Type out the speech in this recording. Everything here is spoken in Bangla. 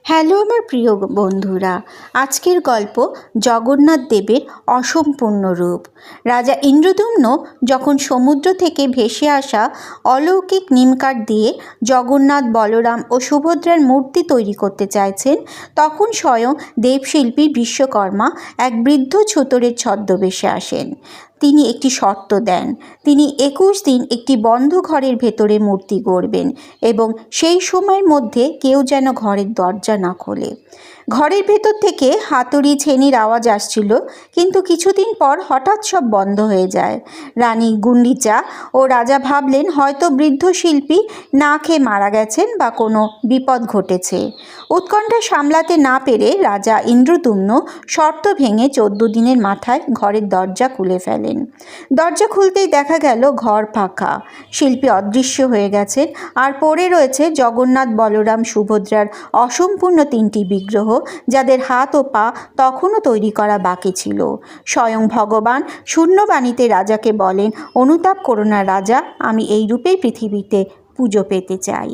হ্যালো আমার প্রিয় বন্ধুরা, আজকের গল্প জগন্নাথ দেবের অসম্পূর্ণ রূপ। রাজা ইন্দ্রদ্যুম্ন যখন সমুদ্র থেকে ভেসে আসা অলৌকিক নিমকাঠ দিয়ে জগন্নাথ, বলরাম ও সুভদ্রার মূর্তি তৈরি করতে চাইছেন, তখন স্বয়ং দেবশিল্পী বিশ্বকর্মা এক বৃদ্ধ ছুতোরের ছদ্মবেশে আসেন। তিনি একটি শর্ত দেন। তিনি 21 দিন একটি বন্ধ ঘরের ভেতরে মূর্তি গড়বেন এবং সেই সময়ের মধ্যে কেউ যেন ঘরের দরজা না খোলে। ঘরের ভেতর থেকে হাতুড়ি ছেনির আওয়াজ আসছিল, কিন্তু কিছুদিন পর হঠাৎ সব বন্ধ হয়ে যায়। রানী গুন্ডিচা ও রাজা ভাবলেন হয়তো বৃদ্ধ শিল্পী না খেয়ে মারা গেছেন বা কোনো বিপদ ঘটেছে। উৎকণ্ঠা সামলাতে না পেরে রাজা ইন্দ্রদ্যুম্ন শর্ত ভেঙে 14 দিনের মাথায় ঘরের দরজা খুলে ফেলেন। দরজা খুলতেই দেখা গেল ঘর ফাঁকা, শিল্পী অদৃশ্য হয়ে গেছেন, আর পড়ে রয়েছে জগন্নাথ, বলরাম, সুভদ্রার অসম্পূর্ণ 3টি বিগ্রহ, যাদের হাত ও পা তখনও তৈরি করা বাকি ছিল। স্বয়ং ভগবান শূন্যবাণীতে রাজাকে বলেন, অনুতাপ করো না রাজা, আমি এই রূপেই পৃথিবীতে পুজো পেতে চাই।